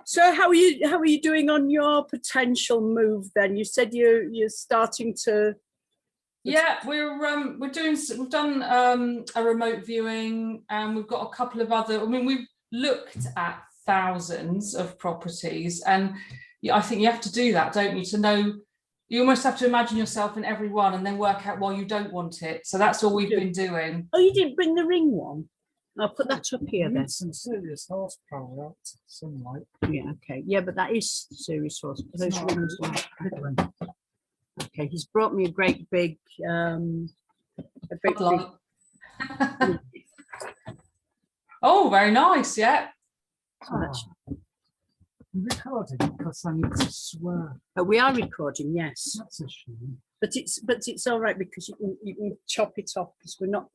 So how are you doing on your potential move then? You said you're starting to. Yeah, we've done a remote viewing, and we've got a couple of other. I mean, we've looked at thousands of properties, and I think you have to do that, don't you? To know, you almost have to imagine yourself in every one, and then work out why you don't want it. So that's all we've been doing. Oh, you didn't bring the ring one? I'll put that up here then. Some serious horsepower out sunlight. Yeah, okay. Yeah, but that is serious horsepower. Those rings are. Okay, he's brought me a great big Oh, very nice, yeah. Recording because I need to swear. Oh, we are recording, yes. That's a shame. But it's all right because you can chop it off because we're not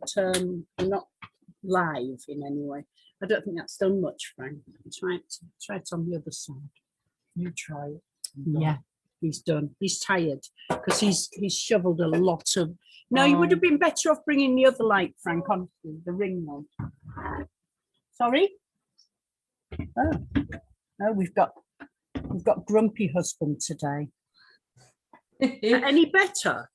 live in any way. I don't think that's done much, Frank. Try it on the other side. You try it. Yeah, he's done. He's tired because he's shoveled a lot of. No, you would have been better off bringing the other light, Frank. Honestly, the ring one. Sorry. Oh, we've got grumpy husband today. Any better?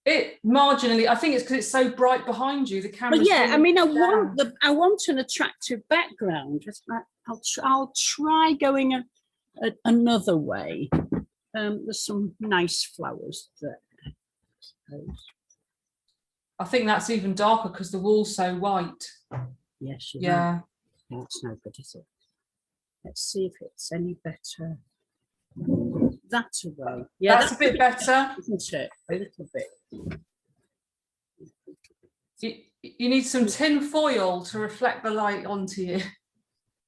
It marginally. I think it's because it's so bright behind you. The camera. But yeah, I mean, I want an attractive background. I'll try going another way. There's some nice flowers there. I think that's even darker because the wall's so white. Yes. Yeah. That's no good, is it? Let's see if it's any better. That away. Yeah, that's a bit better, isn't it? A little bit. You need some tin foil to reflect the light onto you.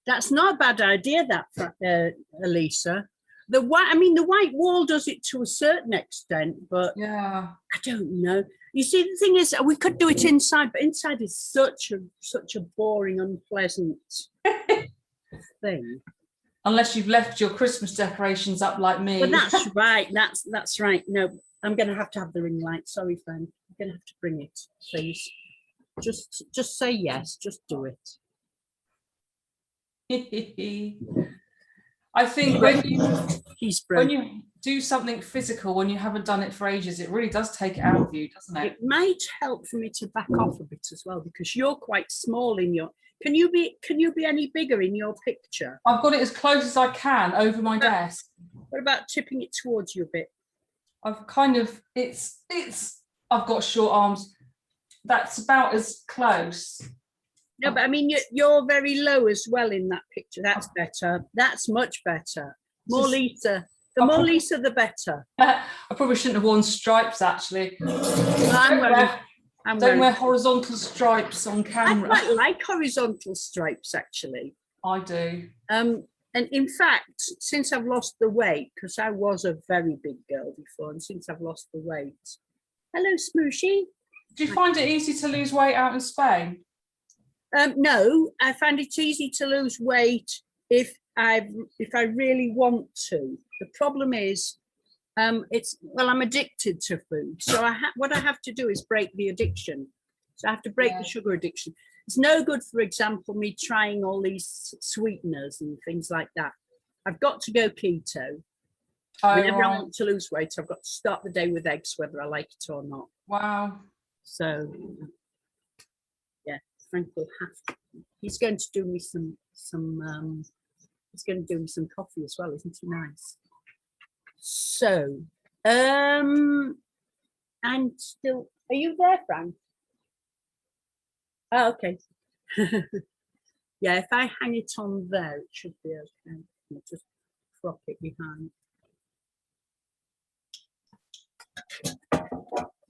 That's not a bad idea, that Elisa. The white wall does it to a certain extent, but yeah, I don't know. You see, the thing is, we could do it inside, but inside is such a boring, unpleasant thing. Unless you've left your Christmas decorations up like me. But that's right. That's right. No, I'm going to have the ring light. Sorry, friend. I'm going to have to bring it, please. Just say yes. Just do it. I think when you do something physical, when you haven't done it for ages, it really does take it out of you, doesn't it? It might help for me to back off a bit as well, because you're quite small in your. Can you be any bigger in your picture? I've got it as close as I can over my desk. What about tipping it towards you a bit? I've kind of I've got short arms. That's about as close. No, but I mean you're very low as well in that picture. That's better. That's much better. More Lisa. The more Lisa, the better. I probably shouldn't have worn stripes actually. Well, Don't wear horizontal stripes on camera. I quite like horizontal stripes, actually. I do. And in fact, since I've lost the weight, because I was a very big girl before, and since I've lost the weight. Hello, Smooshy. Do you find it easy to lose weight out in Spain? No, I find it easy to lose weight if I really want to. The problem is, I'm addicted to food. So what I have to do is break the addiction. So I have to break the sugar addiction. It's no good, for example, me trying all these sweeteners and things like that. I've got to go keto. Whenever I want to lose weight, I've got to start the day with eggs, whether I like it or not. Wow. So, yeah, Frank will have to. He's going to do me some he's going to do me some coffee as well, isn't he nice? So, I'm still. Are you there, Frank? Oh, okay. Yeah, if I hang it on there, it should be okay. I'll just prop it behind.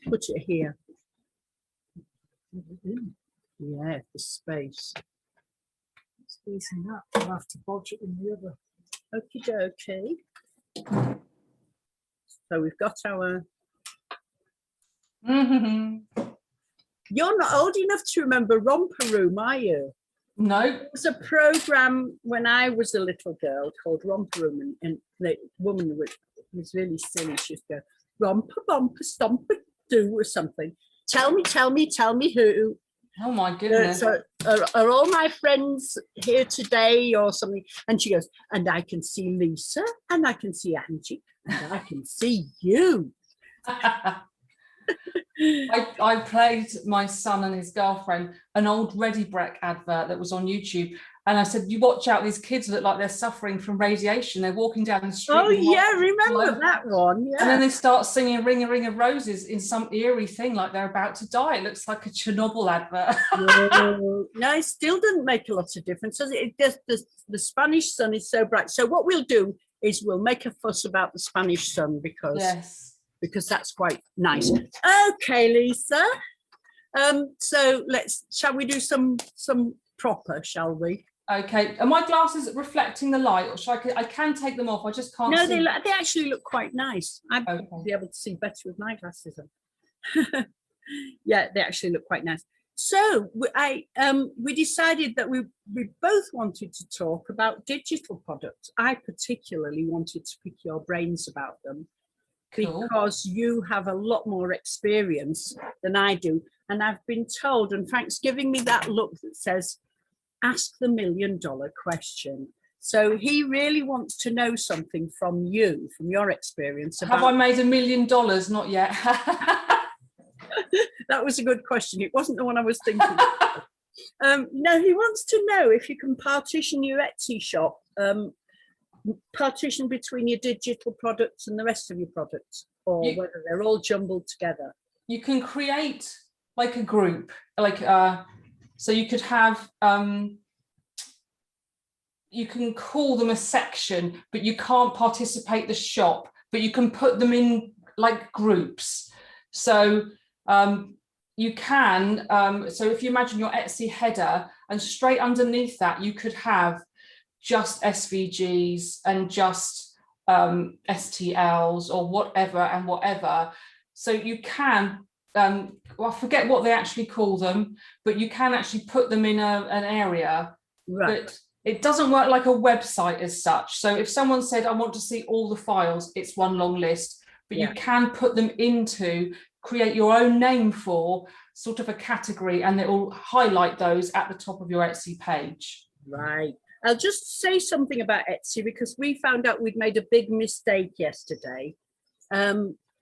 Put it here. Yeah, the space. Spacing that, I'll have to bodge it in the other. Okie dokie. So we've got our. You're not old enough to remember Romper Room, are you? No. It was a program when I was a little girl called Romper Room, and the woman was really silly. She'd go, romper, bumper, stomper, do, or something. Tell me who. Oh my goodness. So are all my friends here today or something? And she goes, and I can see Lisa, and I can see Angie, and I can see you. I played my son and his girlfriend an old Ready Brek advert that was on YouTube. And I said, you watch out, these kids look like they're suffering from radiation. They're walking down the street. Oh, yeah, remember that one. Yeah. And then they start singing Ring a Ring of Roses in some eerie thing like they're about to die. It looks like a Chernobyl advert. No, it still doesn't make a lot of difference. It just, the Spanish sun is so bright. So what we'll do is we'll make a fuss about the Spanish sun because that's quite nice. Okay, Lisa. So shall we do some proper, shall we? Okay, are my glasses reflecting the light, or I can take them off? I just can't see. No, they actually look quite nice. I'd be able to see better with my glasses on. Yeah, they actually look quite nice. So we decided that we both wanted to talk about digital products. I particularly wanted to pick your brains about them. Cool. Because you have a lot more experience than I do. And I've been told, and Frank's giving me that look that says, ask the $1 million question. So he really wants to know something from you, from your experience. Have I made $1 million? Not yet. That was a good question. It wasn't the one I was thinking. No, he wants to know if you can partition your Etsy shop, partition between your digital products and the rest of your products, or whether they're all jumbled together. You can create like a group, so you could have, you can call them a section, but you can't participate the shop, but you can put them in like groups. So you can, so if you imagine your Etsy header, and straight underneath that, you could have just SVGs and just STLs or whatever and whatever. So you can, well, I forget what they actually call them, but you can actually put them in an area. Right. But it doesn't work like a website as such. So if someone said, I want to see all the files, it's one long list, but you can put them into, create your own name for sort of a category, and it will highlight those at the top of your Etsy page. Right. I'll just say something about Etsy because we found out we'd made a big mistake yesterday.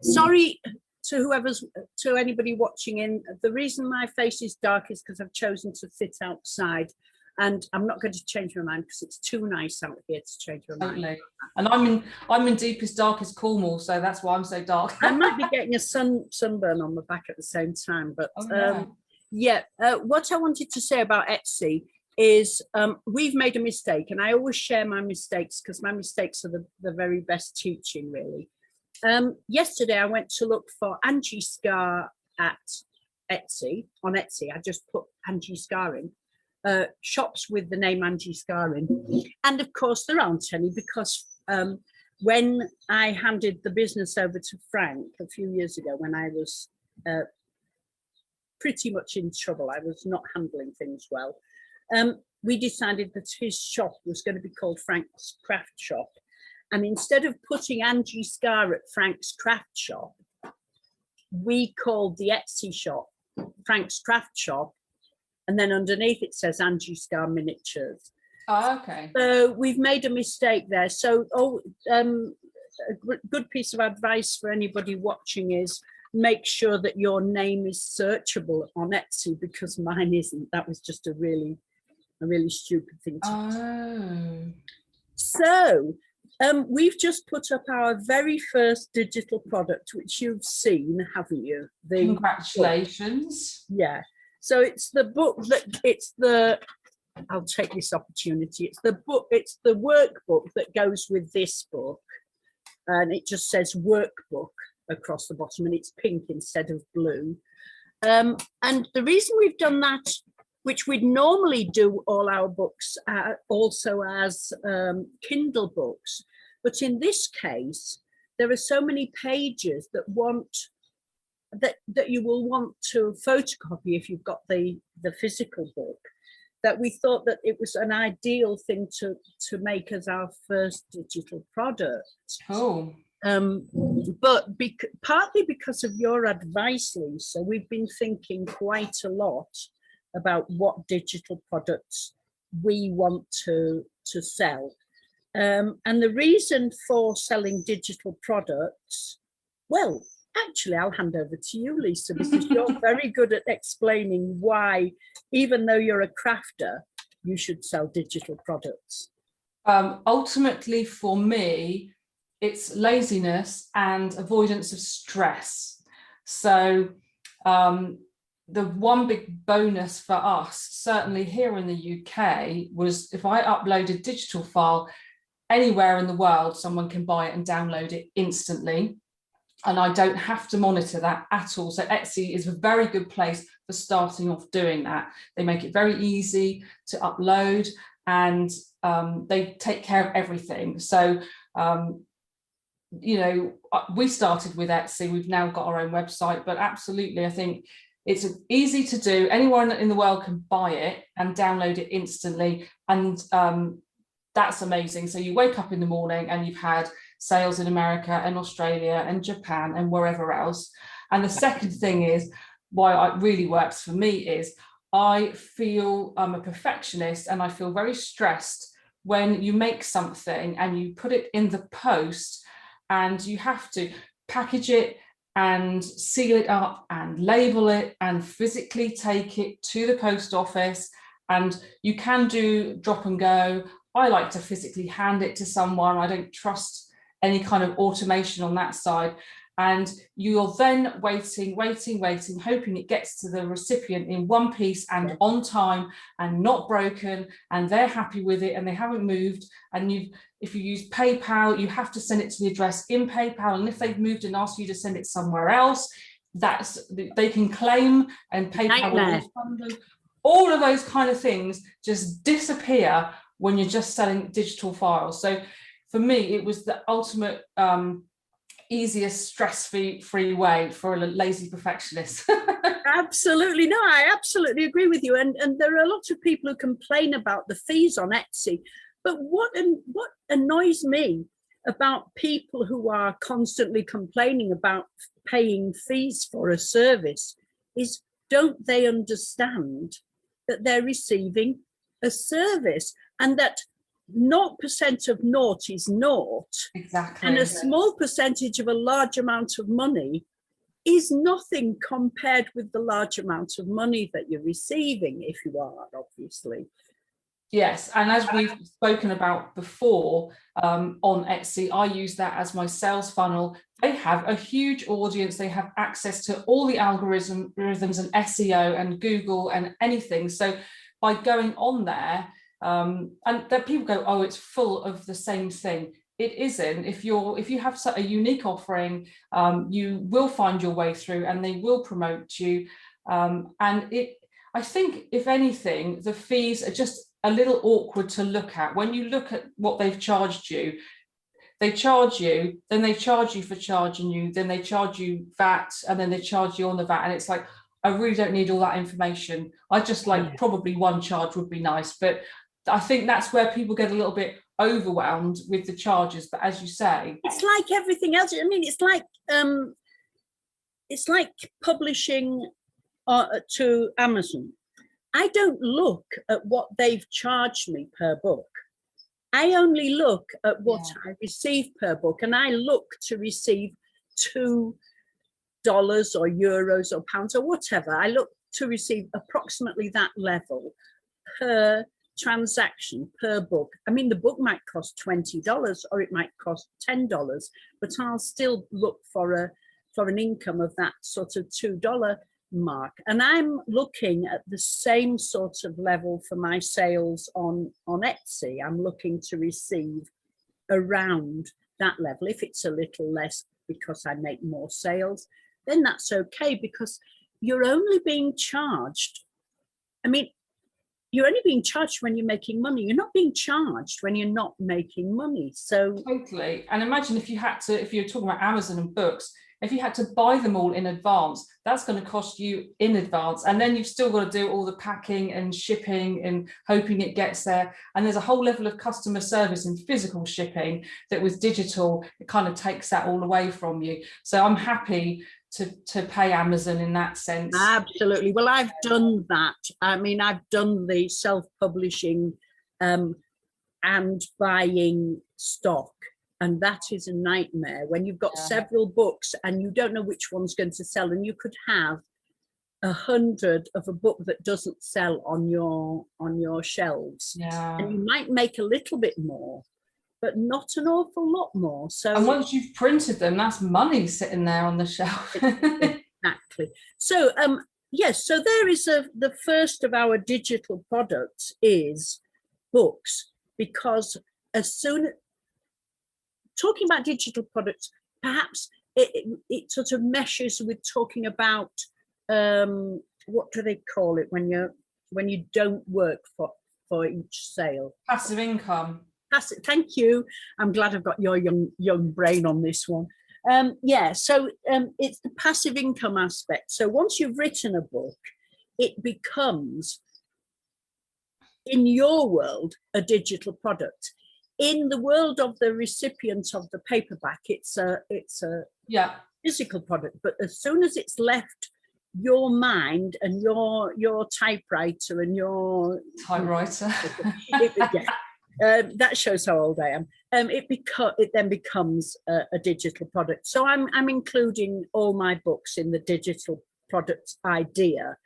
Sorry to anybody watching in. The reason my face is dark is because I've chosen to sit outside, and I'm not going to change my mind because it's too nice out here to change my mind. Totally. And I'm in deepest, darkest Cornwall, so that's why I'm so dark. I might be getting a sunburn on my back at the same time, but what I wanted to say about Etsy is we've made a mistake, and I always share my mistakes because my mistakes are the very best teaching, really. Yesterday I went to look for Angie Scarr at Etsy. On Etsy, I just put Angie Scarr in. Shops with the name Angie Scarr in, and of course there aren't any because when I handed the business over to Frank a few years ago, when I was pretty much in trouble, I was not handling things well, we decided that his shop was going to be called Frank's Craft Shop, and instead of putting Angie Scarr at Frank's Craft Shop, we called the Etsy shop Frank's Craft Shop. And then underneath it says Angie Scarr Miniatures. Oh, okay. So we've made a mistake there. So a good piece of advice for anybody watching is make sure that your name is searchable on Etsy, because mine isn't. That was just a really stupid thing to do. So we've just put up our very first digital product, which you've seen, haven't you? Congratulations. Book. Yeah. So it's the book I'll take this opportunity. It's the workbook that goes with this book. And it just says workbook across the bottom, and it's pink instead of blue. And the reason we've done that, which we'd normally do all our books also as Kindle books, but in this case, there are so many pages that you will want to photocopy if you've got the physical book, that we thought that it was an ideal thing to make as our first digital product. Oh. But partly because of your advice, Lisa, we've been thinking quite a lot about what digital products we want to sell. And the reason for selling digital products, well, actually, I'll hand over to you, Lisa, because you're very good at explaining why, even though you're a crafter, you should sell digital products. Ultimately, for me, it's laziness and avoidance of stress. So the one big bonus for us, certainly here in the UK, was if I upload a digital file anywhere in the world, someone can buy it and download it instantly. And I don't have to monitor that at all. So Etsy is a very good place for starting off doing that. They make it very easy to upload, and they take care of everything. So, you know, we started with Etsy. We've now got our own website, but absolutely, I think it's easy to do. Anyone in the world can buy it and download it instantly. And that's amazing. So you wake up in the morning and you've had sales in America and Australia and Japan and wherever else. And the second thing is why it really works for me is I feel I'm a perfectionist, and I feel very stressed when you make something and you put it in the post and you have to package it and seal it up and label it and physically take it to the post office. And you can do drop and go. I like to physically hand it to someone. I don't trust any kind of automation on that side. And you're then waiting, hoping it gets to the recipient in one piece and on time and not broken, and they're happy with it and they haven't moved. And if you use PayPal, you have to send it to the address in PayPal. And if they've moved and asked you to send it somewhere else, they can claim, and PayPal will refund them. All of those kind of things just disappear when you're just selling digital files. So for me, it was the ultimate easiest stress-free way for a lazy perfectionist. Absolutely. No, I absolutely agree with you. And there are a lot of people who complain about the fees on Etsy. But what annoys me about people who are constantly complaining about paying fees for a service is, don't they understand that they're receiving a service, and that 0% of naught is naught. Exactly. And a small percentage of a large amount of money is nothing compared with the large amount of money that you're receiving, if you are, obviously. Yes, and as we've spoken about before on Etsy, I use that as my sales funnel. They have a huge audience. They have access to all the algorithms and SEO and Google and anything. So by going on there, and that people go, oh, it's full of the same thing. It isn't. If you have a unique offering, you will find your way through, and they will promote you. I think, if anything, the fees are just a little awkward to look at. When you look at what they've charged you, they charge you, then they charge you for charging you, then they charge you VAT, and then they charge you on the VAT. And it's like, I really don't need all that information. I just like probably one charge would be nice. But I think that's where people get a little bit overwhelmed with the charges. But as you say, it's like everything else. I mean, it's like publishing to Amazon. I don't look at what they've charged me per book. I only look at what I receive per book, and I look to receive $2 or euros or pounds or whatever. I look to receive approximately that level per transaction, per book. I mean, the book might cost $20 or it might cost $10, but I'll still look for an income of that sort of $2 mark. And I'm looking at the same sort of level for my sales on Etsy. I'm looking to receive around that level. If it's a little less because I make more sales, then that's okay, because you're only being charged. I mean, you're only being charged when you're making money. You're not being charged when you're not making money. So totally. And imagine if you're talking about Amazon and books, if you had to buy them all in advance, that's going to cost you in advance. And then you've still got to do all the packing and shipping and hoping it gets there. And there's a whole level of customer service and physical shipping that with digital, it kind of takes that all away from you. So I'm happy to pay Amazon in that sense. Absolutely. Well, I've done that. I mean, I've done the self-publishing and buying stock, and that is a nightmare when you've got several books and you don't know which one's going to sell, and you could have 100 of a book that doesn't sell on your shelves. And you might make a little bit more, but not an awful lot more. So, and once you've printed them, that's money sitting there on the shelf. Exactly. So yes, so there is the first of our digital products is books, because as soon talking about digital products, perhaps it sort of meshes with talking about what do they call it when you don't work for each sale? Passive income. Thank you. I'm glad I've got your young brain on this one. So it's the passive income aspect. So once you've written a book, it becomes, in your world, a digital product. In the world of the recipient of the paperback, it's a physical product. But as soon as it's left your mind and your typewriter and your typewriter, that shows how old I am. It then becomes a digital product. So I'm including all my books in the digital product idea.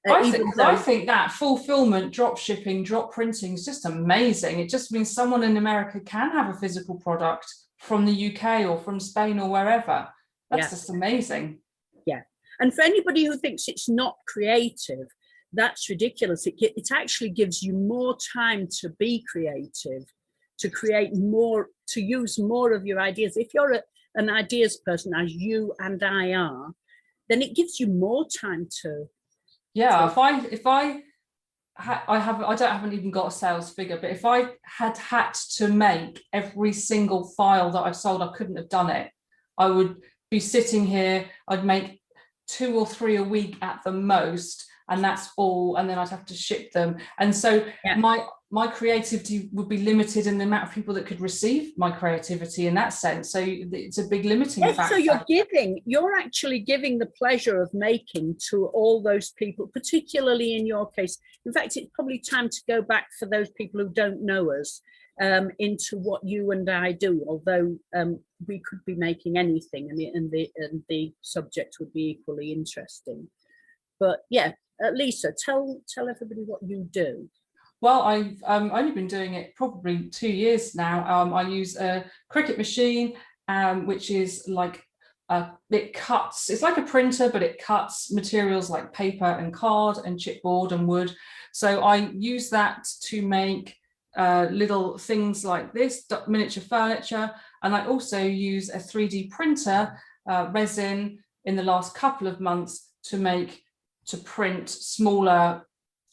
I think that fulfillment, drop shipping, drop printing is just amazing. It just means someone in America can have a physical product from the UK or from Spain or wherever. That's just amazing. Yeah. And for anybody who thinks it's not creative, that's ridiculous. It actually gives you more time to be creative, to create more, to use more of your ideas. If you're an ideas person, as you and I are, then it gives you more time to. Yeah, I haven't even got a sales figure, but if I had to make every single file that I've sold, I couldn't have done it. I would be sitting here, I'd make 2 or 3 a week at the most, and that's all, and then I'd have to ship them. And so my creativity would be limited in the amount of people that could receive my creativity in that sense. So it's a big limiting factor. So you're actually giving the pleasure of making to all those people, particularly in your case. In fact, it's probably time to go back for those people who don't know us into what you and I do, although we could be making anything and the subject would be equally interesting. But yeah, Lisa, tell everybody what you do. Well, I've only been doing it probably 2 years now. I use a Cricut machine, which is like, it cuts, it's like a printer, but it cuts materials like paper and card and chipboard and wood. So I use that to make little things like this, miniature furniture. And I also use a 3D printer, resin, in the last couple of months to print smaller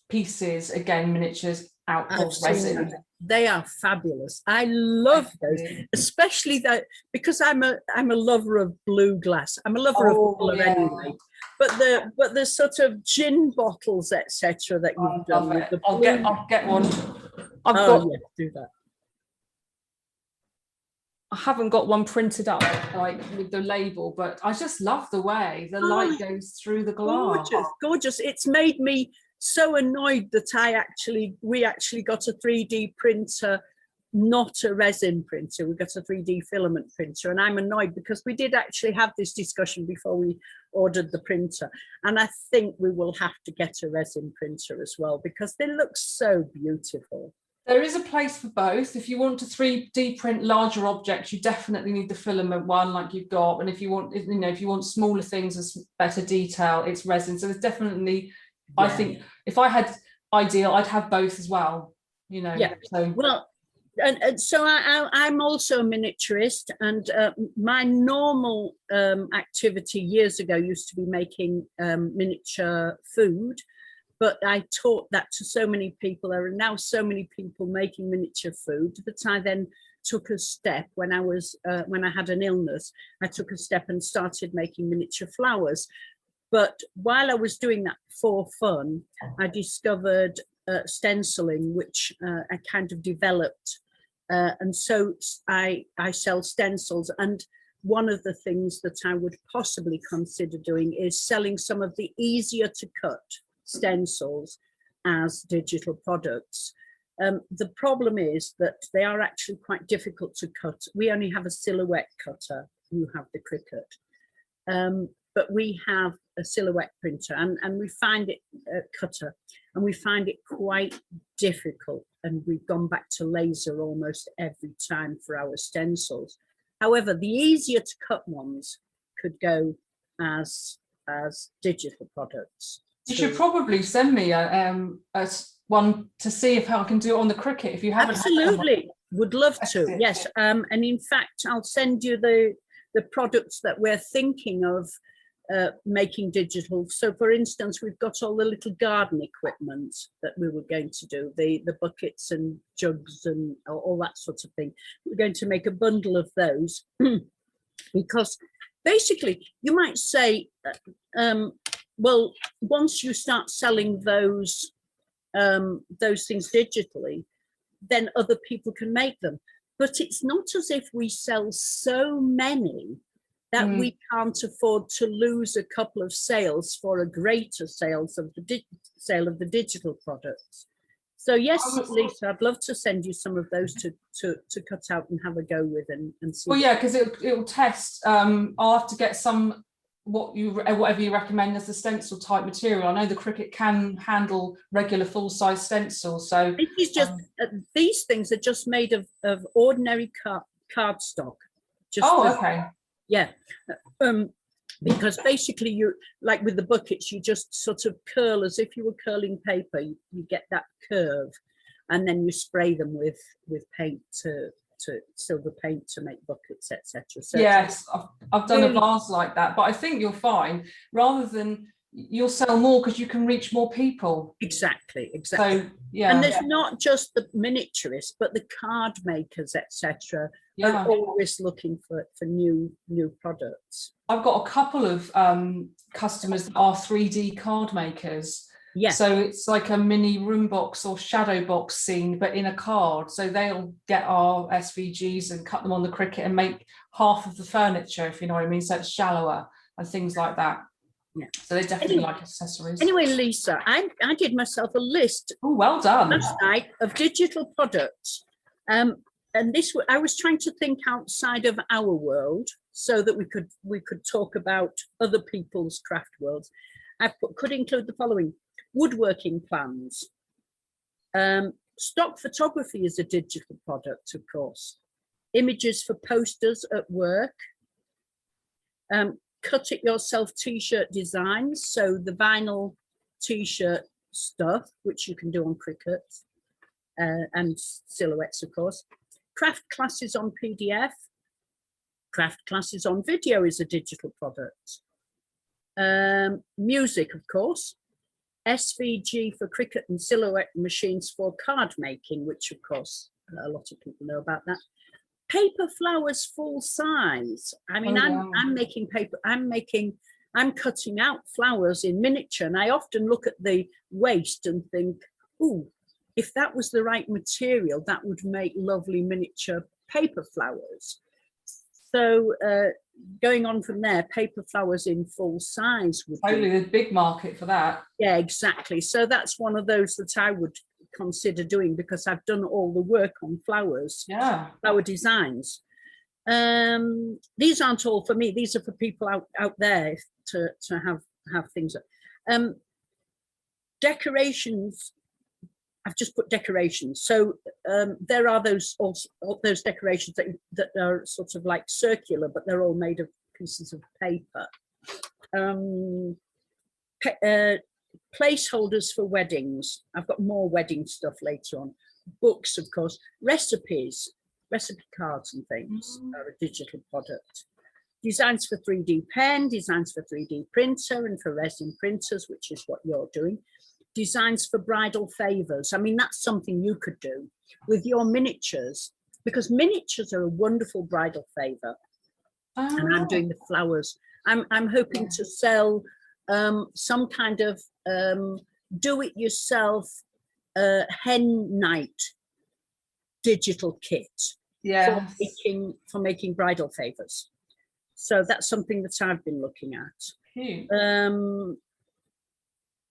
pieces, again, miniatures out of resin. They are fabulous. I love those, especially that, because I'm a lover of blue glass. I'm a lover of colour anyway. But the sort of gin bottles, etc., that you've done. I'll get one. Do that. I haven't got one printed up like with the label, but I just love the way the light goes through the glass. Gorgeous. It's made me so annoyed that we actually got a 3D printer, not a resin printer. We got a 3D filament printer, and I'm annoyed because we did actually have this discussion before we ordered the printer, and I think we will have to get a resin printer as well because they look so beautiful. There is a place for both. If you want to 3D print larger objects, you definitely need the filament one like you've got. And if you want smaller things as better detail, it's resin. So there's definitely, I think if I had ideal, I'd have both as well, So. Well, and so I'm also a miniaturist, and my normal activity years ago used to be making miniature food. But I taught that to so many people. There are now so many people making miniature food that I then took a step when I had an illness. I took a step and started making miniature flowers. But while I was doing that for fun, I discovered stenciling, which I kind of developed. And so I sell stencils. And one of the things that I would possibly consider doing is selling some of the easier to cut stencils as digital products. The problem is that they are actually quite difficult to cut. We only have a silhouette cutter, you have the Cricut. But we have a silhouette printer and we find it cutter, and we find it quite difficult. And we've gone back to laser almost every time for our stencils. However, the easier to cut ones could go as digital products. You should probably send me a one to see if I can do it on the Cricut if you haven't. Absolutely, would love to. Yes, and in fact, I'll send you the products that we're thinking of making digital. So, for instance, we've got all the little garden equipment that we were going to do, the buckets and jugs and all that sort of thing. We're going to make a bundle of those because basically, you might say, well, once you start selling those things digitally, then other people can make them. But it's not as if we sell so many that we can't afford to lose a couple of sales for a greater sales of the sale of the digital products. So yes, Lisa, I'd love to send you some of those to cut out and have a go with and see. Well, yeah, because it'll test. I'll have to get some whatever you recommend as the stencil type material. I know the Cricut can handle regular full size stencils. So it is just these things are just made of ordinary cardstock. Okay. Yeah, because basically you, like with the buckets, you just sort of curl as if you were curling paper. You get that curve, and then you spray them with paint to silver paint to make buckets, etc. So yes, I've done a vase like that, but I think you'll find rather than you'll sell more because you can reach more people. Exactly. So yeah, and there's not just the miniaturists, but the card makers, etc. are always looking for new products. I've got a couple of customers that are 3D card makers. Yeah. So it's like a mini room box or shadow box scene, but in a card. So they'll get our SVGs and cut them on the Cricut and make half of the furniture, if you know what I mean. So it's shallower and things like that. Yeah. So they definitely like accessories. Anyway, Lisa, I did myself a list. Oh, well done. Last night of digital products. And this, I was trying to think outside of our world so that we could talk about other people's craft worlds. Could include the following: woodworking plans. Stock photography is a digital product, of course. Images for posters at work. Cut it yourself t-shirt designs, so the vinyl t-shirt stuff, which you can do on Cricut, and silhouettes, of course. Craft classes on PDF. Craft classes on video is a digital product. Music, of course. SVG for Cricut and silhouette machines for card making, which of course a lot of people know about that. Paper flowers full size. I mean, I'm making paper. I'm cutting out flowers in miniature, and I often look at the waste and think, "Ooh, if that was the right material, that would make lovely miniature paper flowers." So going on from there, paper flowers in full size would totally the big market for that. Yeah, exactly. So that's one of those that I would consider doing because I've done all the work on flowers. Yeah, flower designs. These aren't all for me. These are for people out there to have things. Decorations. I've just put decorations. So there are those decorations that are sort of like circular, but they're all made of pieces of paper. Placeholders for weddings. I've got more wedding stuff later on. Books, of course. Recipes, recipe cards and things are a digital product. Designs for 3D pen, designs for 3D printer and for resin printers, which is what you're doing. Designs for bridal favors. I mean, that's something you could do with your miniatures, because miniatures are a wonderful bridal favor. And I'm doing the flowers. I'm hoping to sell some kind of do-it-yourself hen night digital kit for making bridal favors. So that's something that I've been looking at. Cute.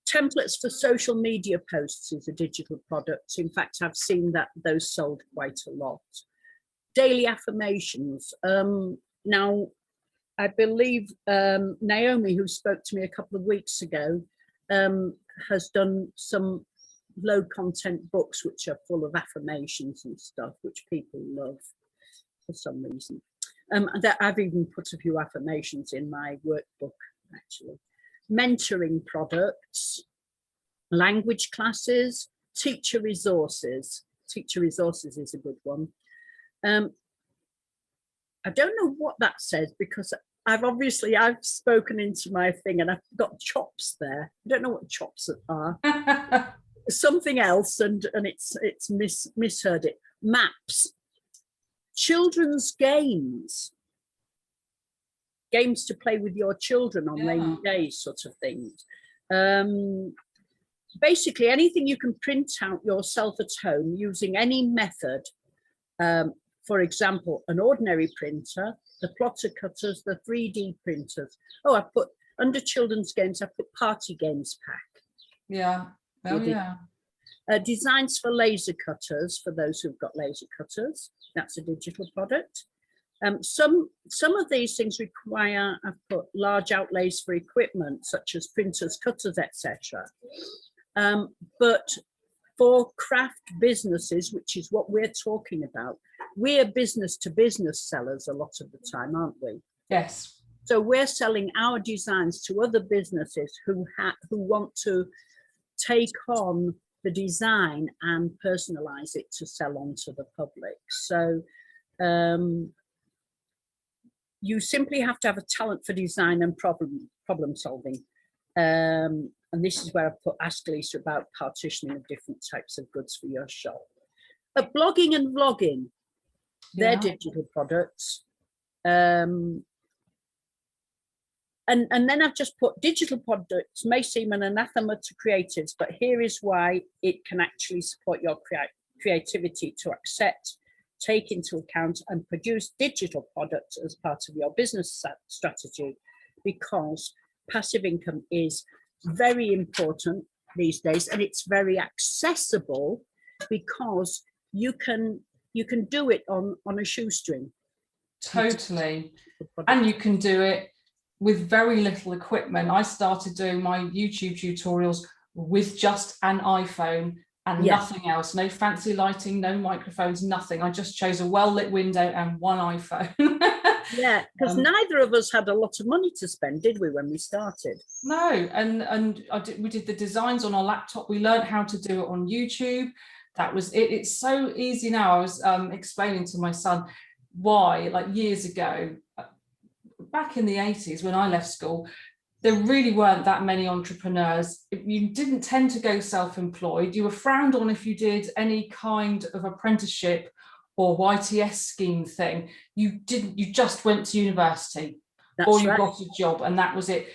Templates for social media posts is a digital product. In fact, I've seen that those sold quite a lot. Daily affirmations. Now, I believe Naomi, who spoke to me a couple of weeks ago, has done some low content books which are full of affirmations and stuff, which people love for some reason. That I've even put a few affirmations in my workbook, actually. Mentoring products, language classes, teacher resources. Teacher resources is a good one. I don't know what that says, because I've spoken into my thing and I've got chops there. I don't know what chops are. Something else, and it's misheard it. Maps, children's games to play with your children on rainy days, sort of things. Basically anything you can print out yourself at home using any method. For example, an ordinary printer, the plotter cutters, the 3D printers. Oh, I put under children's games, I put party games pack. Yeah. Oh, yeah. Designs for laser cutters, for those who've got laser cutters. That's a digital product. Some of these things require, I've put large outlays for equipment, such as printers, cutters, etc. But for craft businesses, which is what we're talking about, we're business to business sellers a lot of the time, aren't we? Yes. So we're selling our designs to other businesses who want to take on the design and personalize it to sell on to the public. So you simply have to have a talent for design and problem solving. And this is where I put ask Lisa about partitioning of different types of goods for your shop. Blogging and vlogging, they're digital products. And then I've just put digital products may seem an anathema to creatives, but here is why it can actually support your creativity to accept, take into account and produce digital products as part of your business strategy, because passive income is very important these days, and it's very accessible because you can do it on a shoestring. Totally. And you can do it with very little equipment. I started doing my YouTube tutorials with just an iPhone and nothing else. No fancy lighting, no microphones, nothing. I just chose a well-lit window and one iPhone. Yeah, because neither of us had a lot of money to spend, did we, when we started? No, and we did the designs on our laptop. We learned how to do it on YouTube. That was it. It's so easy now. I was explaining to my son why, like years ago, back in the 80s when I left school, there really weren't that many entrepreneurs. You didn't tend to go self-employed. You were frowned on if you did any kind of apprenticeship or YTS scheme thing. You just went to university. Or you got a job and that was it.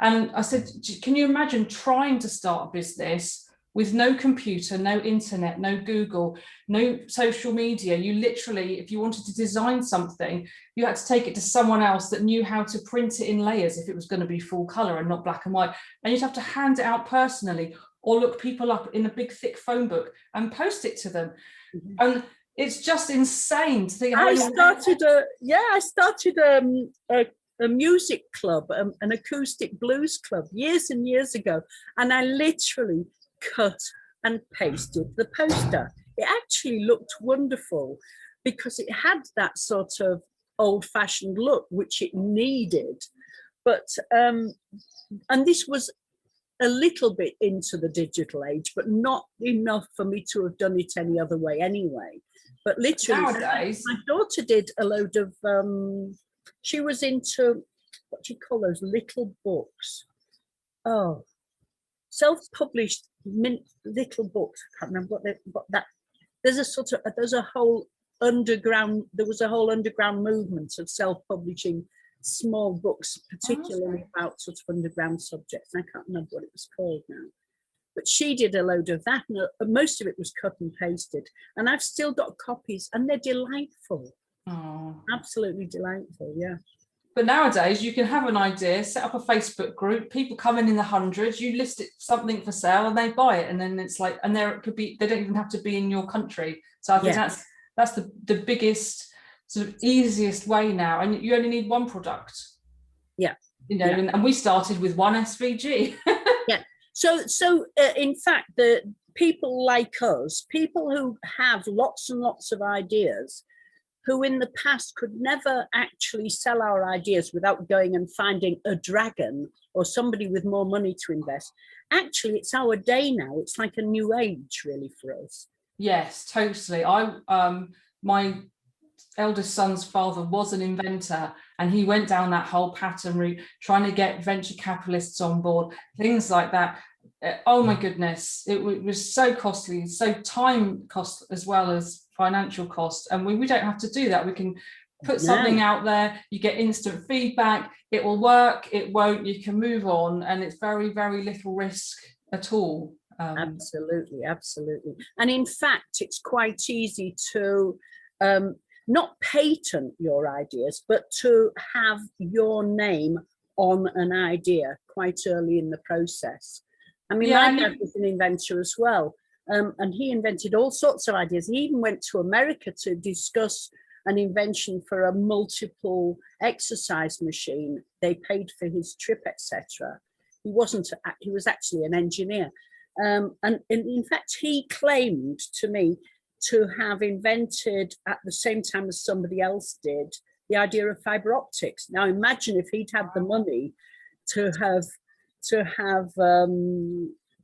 And I said, can you imagine trying to start a business with no computer, no internet, no Google, no social media? You literally, if you wanted to design something, you had to take it to someone else that knew how to print it in layers if it was going to be full color and not black and white. And you'd have to hand it out personally or look people up in a big thick phone book and post it to them. Mm-hmm. And it's just insane to think. I started a music club, an acoustic blues club, years and years ago, and I literally cut and pasted the poster. It actually looked wonderful because it had that sort of old-fashioned look which it needed, but and this was a little bit into the digital age, but not enough for me to have done it any other way anyway. But literally nowadays, my daughter did a load of she was into, what do you call those little books? Oh, self-published little books. I can't remember what that. There was a whole underground movement of self-publishing small books, particularly about sort of underground subjects. I can't remember what it was called now. But she did a load of that, and most of it was cut and pasted. And I've still got copies, and they're delightful. Oh. Absolutely delightful, yeah. But nowadays you can have an idea, set up a Facebook group, people come in the hundreds, you list it something for sale and they buy it, and then it's like, and there it could be, they don't even have to be in your country. So I think that's the biggest sort of easiest way now, and you only need one product. Yeah, and we started with one SVG. Yeah. So in fact, the people like us, people who have lots and lots of ideas, who in the past could never actually sell our ideas without going and finding a dragon or somebody with more money to invest. Actually, it's our day now. It's like a new age, really, for us. Yes, totally. My eldest son's father was an inventor, and he went down that whole pattern route, trying to get venture capitalists on board, things like that. Oh my goodness, it was so costly, so time cost as well as financial cost, and we don't have to do that. We can put something out there, you get instant feedback, it will work, it won't, you can move on, and it's very, very little risk at all. Absolutely. And in fact, it's quite easy to not patent your ideas, but to have your name on an idea quite early in the process. I mean, my dad was an inventor as well, and he invented all sorts of ideas. He even went to America to discuss an invention for a multiple exercise machine. They paid for his trip, etc. He was actually an engineer. And in fact, he claimed to me to have invented at the same time as somebody else did the idea of fiber optics. Now, imagine if he'd had the money to have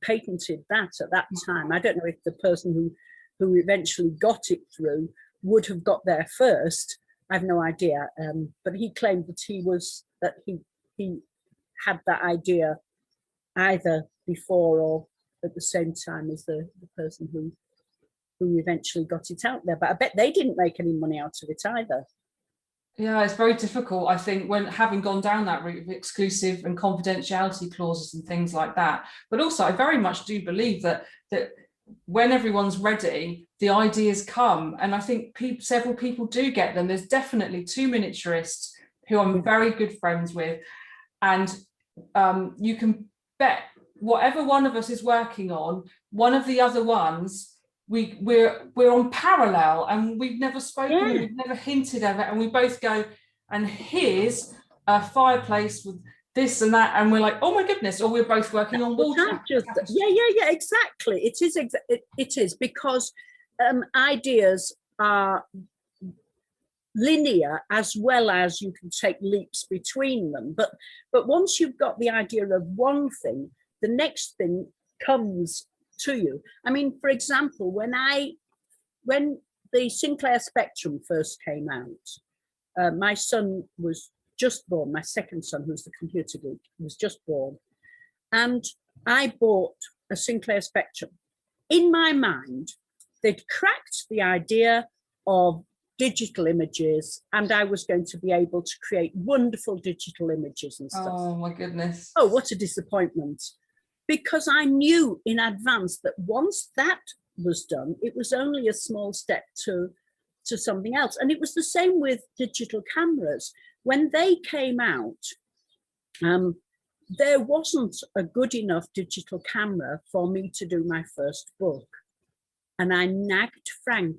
patented that at that time. I don't know if the person who eventually got it through would have got there first. I have no idea. But he claimed that he had that idea either before or at the same time as the person who eventually got it out there. But I bet they didn't make any money out of it either. Yeah, it's very difficult, I think, when having gone down that route of exclusive and confidentiality clauses and things like that. But also, I very much do believe that when everyone's ready, the ideas come. And I think several people do get them. There's definitely 2 miniaturists who I'm very good friends with. And you can bet whatever one of us is working on, one of the other ones, we're on parallel, and we've never spoken, and we've never hinted of it, and we both go, and here's a fireplace with this and that, and we're like, oh my goodness, or we're both working on water. Yeah, exactly. It is because ideas are linear as well as you can take leaps between them. But once you've got the idea of one thing, the next thing comes to you. I mean, for example, when the Sinclair Spectrum first came out, my son was just born. My second son, who's the computer geek, was just born, and I bought a Sinclair Spectrum. In my mind, they'd cracked the idea of digital images, and I was going to be able to create wonderful digital images and stuff. Oh my goodness. Oh, what a disappointment. Because I knew in advance that once that was done, it was only a small step to something else. And it was the same with digital cameras. When they came out, there wasn't a good enough digital camera for me to do my first book. And I nagged Frank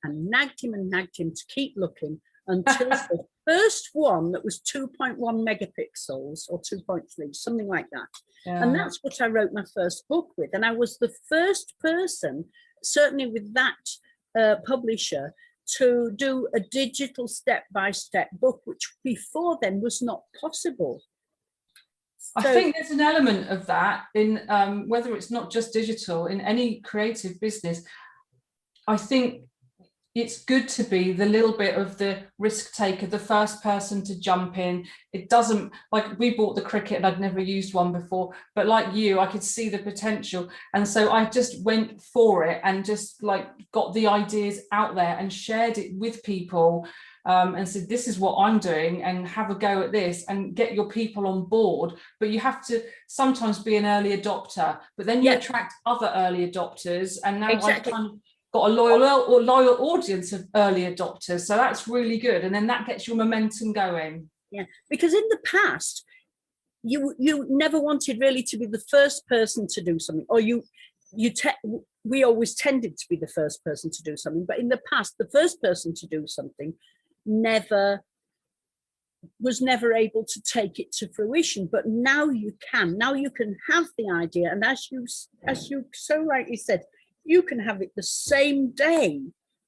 and nagged him to keep looking until the first one that was 2.1 megapixels or 2.3, something like that. Yeah. And that's what I wrote my first book with. And I was the first person, certainly with that publisher, to do a digital step-by-step book, which before then was not possible. I think there's an element of that in whether it's not just digital, in any creative business. I think it's good to be the little bit of the risk taker, the first person to jump in. It doesn't, like we bought the Cricut and I'd never used one before, but like you, I could see the potential. And so I just went for it and just like got the ideas out there and shared it with people and said, this is what I'm doing and have a go at this and get your people on board. But you have to sometimes be an early adopter, but then you attract other early adopters. And now I've kind of got a loyal audience of early adopters, so that's really good, and then that gets your momentum going. Yeah, because in the past, you never wanted really to be the first person to do something, or we always tended to be the first person to do something. But in the past, the first person to do something was never able to take it to fruition. But now you can. Now you can have the idea, and as you so rightly said, you can have it the same day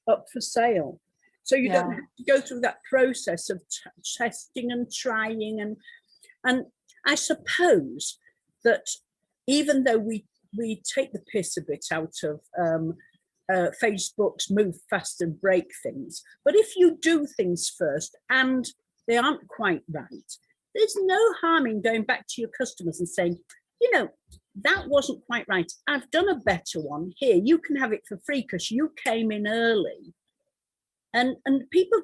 up for sale. So you don't have to go through that process of testing and trying. And I suppose that even though we take the piss a bit out of Facebook's move fast and break things, but if you do things first and they aren't quite right, there's no harm in going back to your customers and saying, you know, that wasn't quite right. I've done a better one. Here, you can have it for free because you came in early. And people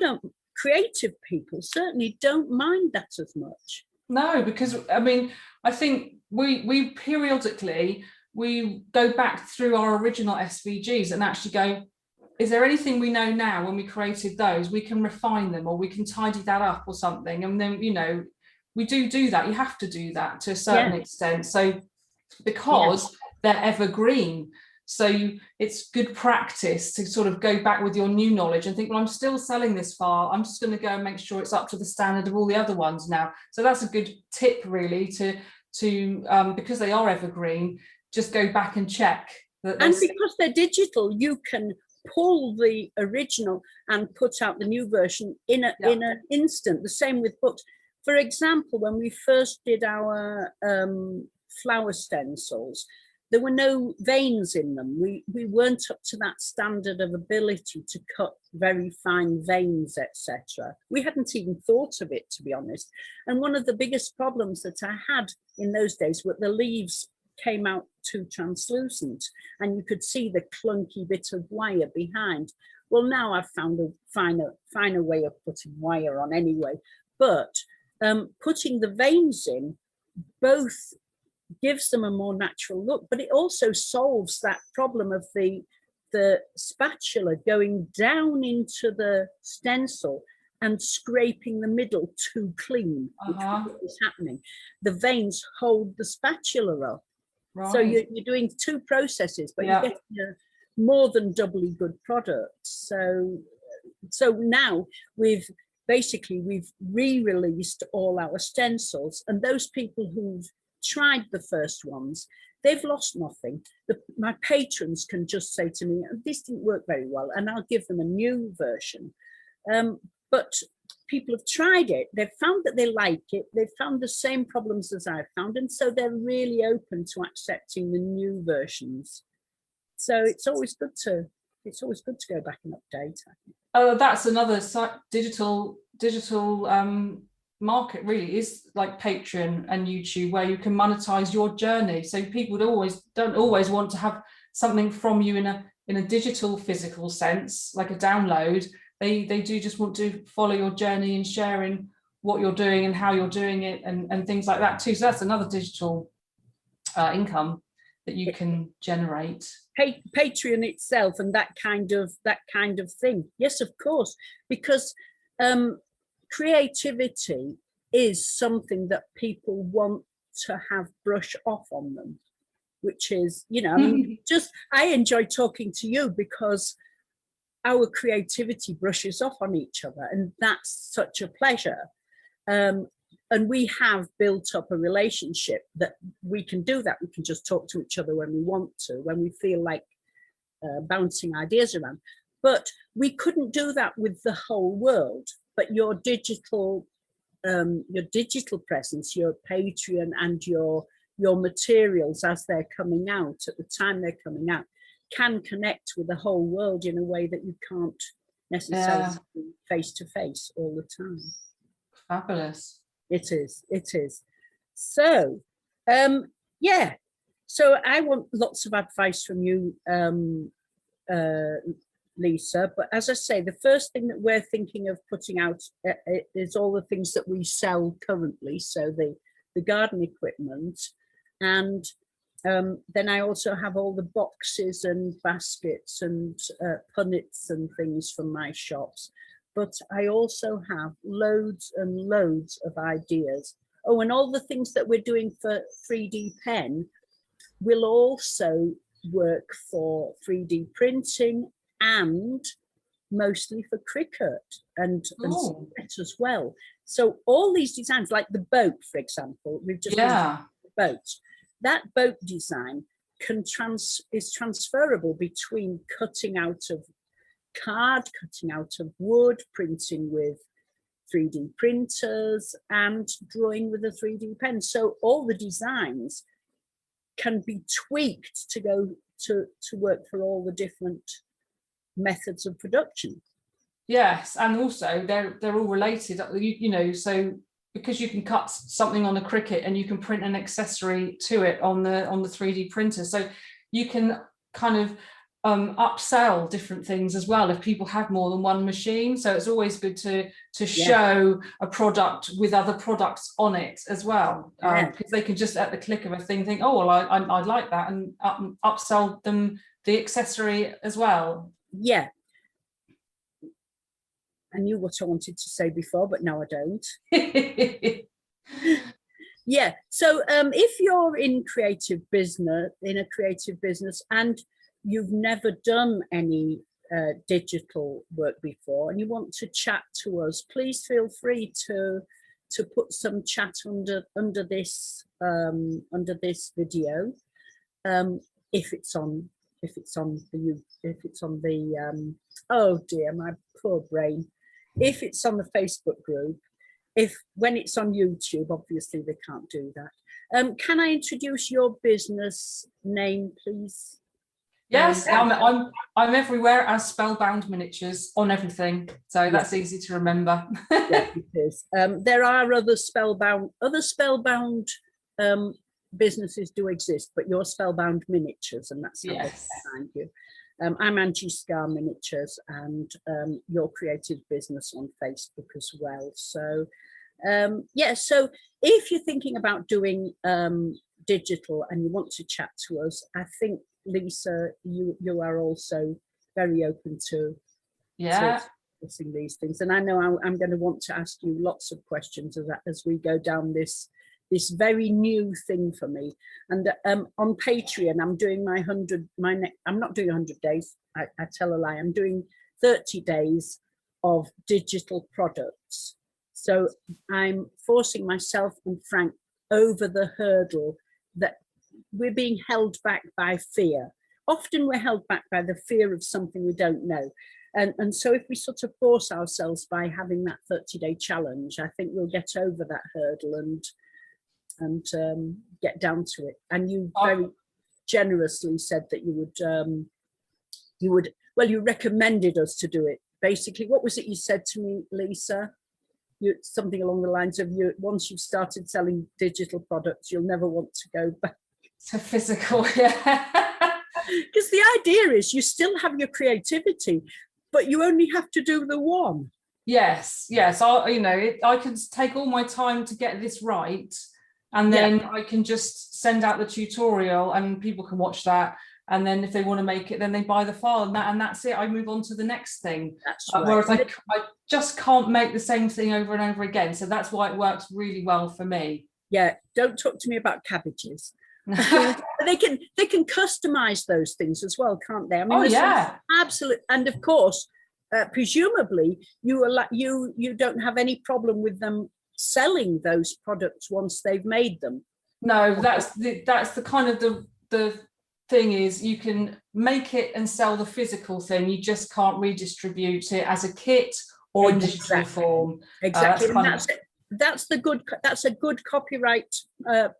creative people certainly don't mind that as much. No, because I mean, I think we periodically we go back through our original SVGs and actually go, is there anything we know now when we created those? We can refine them, or we can tidy that up or something. And then, you know, we do that. You have to do that to a certain extent. So because they're evergreen. So it's good practice to sort of go back with your new knowledge and think, well, I'm still selling this file. I'm just going to go and make sure it's up to the standard of all the other ones now. So that's a good tip, really, to because they are evergreen, just go back and check. And because they're digital, you can pull the original and put out the new version in an instant. The same with books. For example, when we first did our flower stencils, there were no veins in them. We weren't up to that standard of ability to cut very fine veins, etc. We hadn't even thought of it, to be honest. And one of the biggest problems that I had in those days were the leaves came out too translucent and you could see the clunky bit of wire behind. Well, now I've found a finer way of putting wire on anyway. But putting the veins in both gives them a more natural look, but it also solves that problem of the spatula going down into the stencil and scraping the middle too clean, which is happening. The veins hold the spatula up. Right. So you're doing two processes, but you're getting a more than doubly good product. So now we've re-released all our stencils, and those people who've tried the first ones, they've lost nothing. My patrons can just say to me, this didn't work very well, and I'll give them a new version. But people have tried it, they've found that they like it, they've found the same problems as I've found, and so they're really open to accepting the new versions. So it's always good to go back and update, I think. Oh, that's another digital market, really, is like Patreon and YouTube, where you can monetize your journey. So people don't always want to have something from you in a digital physical sense, like a download. They do just want to follow your journey and sharing what you're doing and how you're doing it and things like that too. So that's another digital income that you can generate. Patreon itself and that kind of thing. Yes, of course, because creativity is something that people want to have brush off on them, which is, you know, I mean, I enjoy talking to you because our creativity brushes off on each other, and that's such a pleasure. And we have built up a relationship that we can do that. We can just talk to each other when we want to, when we feel like bouncing ideas around. But we couldn't do that with the whole world. But your digital presence, your Patreon and your materials as they're coming out, at the time they're coming out, can connect with the whole world in a way that you can't necessarily face to face all the time. Fabulous. It is. So, so I want lots of advice from you, Lisa, but as I say, the first thing that we're thinking of putting out is all the things that we sell currently, so the garden equipment, and then I also have all the boxes and baskets and punnets and things from my shops. but I also have loads and loads of ideas. Oh, and all the things that we're doing for 3D pen will also work for 3D printing and mostly for cricket and Oh. sport as well. So all these designs, like the boat, for example, we've just been Yeah. the boat. That boat design is transferable between cutting out of card, cutting out of wood, printing with 3D printers, and drawing with a 3D pen. So all the designs can be tweaked to go to work for all the different methods of production. Yes, and also they're all related. You know, so because you can cut something on a Cricut and you can print an accessory to it on the 3D printer, so you can kind of upsell different things as well if people have more than one machine. So it's always good to show a product with other products on it as well, because they can just at the click of a thing think, oh well, I like that, and upsell them the accessory as well. Yeah. I knew what I wanted to say before, but now I don't. Yeah. So if you're in a creative business, and you've never done any digital work before, and you want to chat to us, please feel free to put some chat under this video. If it's on the oh dear, my poor brain. If it's on the Facebook group, when it's on YouTube, obviously they can't do that. Can I introduce your business name, please? Yes, I'm everywhere as Spellbound Miniatures on everything, so that's easy to remember. Yes, it is. There are other spellbound businesses do exist, but you're Spellbound Miniatures, and that's how behind you. I'm Angie Scarr Miniatures, and your creative business on Facebook as well. So yeah, so if you're thinking about doing digital and you want to chat to us, I think Lisa, you are also very open to discussing these things, and I know I'm going to want to ask you lots of questions as we go down this very new thing for me. And on Patreon, I'm doing I'm not doing 100 days. I tell a lie. I'm doing 30 days of digital products. So I'm forcing myself and Frank over the hurdle that we're being held back by fear. Often we're held back by the fear of something we don't know. And so if we sort of force ourselves by having that 30-day challenge, I think we'll get over that hurdle and get down to it. And you very generously said that you recommended us to do it. Basically, what was it you said to me, Lisa? Something along the lines of, once you've started selling digital products, you'll never want to go back to physical. Yeah. Because the idea is you still have your creativity, but you only have to do the one. Yes. I can take all my time to get this right, and then I can just send out the tutorial and people can watch that. And then if they want to make it, then they buy the file, and that's it. I move on to the next thing. That's right. Whereas I just can't make the same thing over and over again. So that's why it works really well for me. Yeah, don't talk to me about cabbages. They can customize those things as well, can't they? I mean, absolutely. And of course, presumably you don't have any problem with them selling those products once they've made them. No, that's the kind of the thing is, you can make it and sell the physical thing, you just can't redistribute it as a kit or in digital form. Exactly. That's a good copyright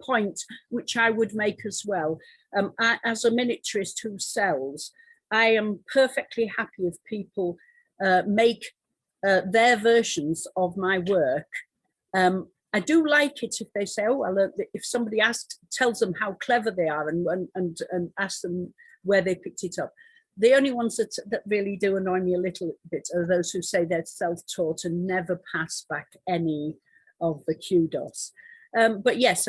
point, which I would make as well. As a miniaturist who sells, I am perfectly happy if people make their versions of my work. I do like it if they say, oh, I learned that. If somebody tells them how clever they are and asks them where they picked it up. The only ones that really do annoy me a little bit are those who say they're self-taught and never pass back any of the kudos. But yes,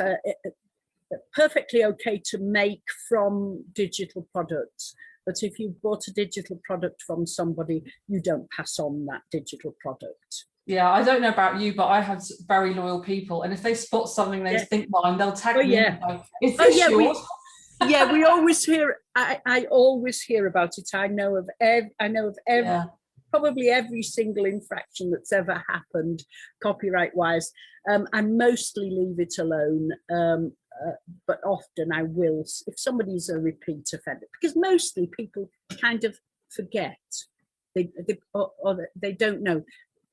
perfectly okay to make from digital products. But if you've bought a digital product from somebody, you don't pass on that digital product. Yeah, I don't know about you, but I have very loyal people, and if they spot something they think mine, they'll tag me. Yeah. And go, is this yours? We always hear. I always hear about it. I know of every probably every single infraction that's ever happened, copyright wise. I mostly leave it alone, but often I will if somebody's a repeat offender, because mostly people kind of forget. They don't know.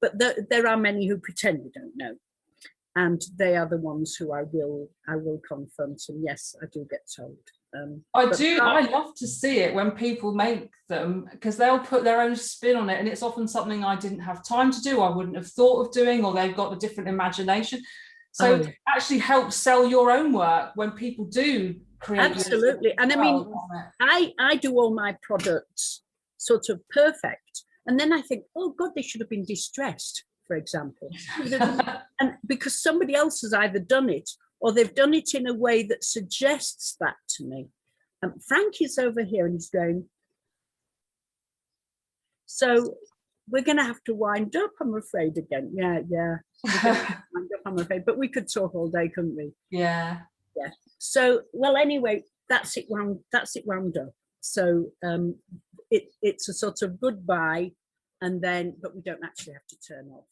But there are many who pretend they don't know, and they are the ones who I will confront. And yes, I do get told. I love to see it when people make them, because they'll put their own spin on it, and it's often something I didn't have time to do, I wouldn't have thought of doing, or they've got a different imagination. So it actually helps sell your own work when people do create. Absolutely, and I mean, I do all my products sort of perfect. And then I think, oh God, they should have been distressed, for example. And because somebody else has either done it or they've done it in a way that suggests that to me. Frank is over here and he's going, so we're going to have to wind up, I'm afraid, again. Yeah. Wind up, I'm afraid. But we could talk all day, couldn't we? Yeah. So, well, anyway, that's it wound up. So it's a sort of goodbye, and then, but we don't actually have to turn off.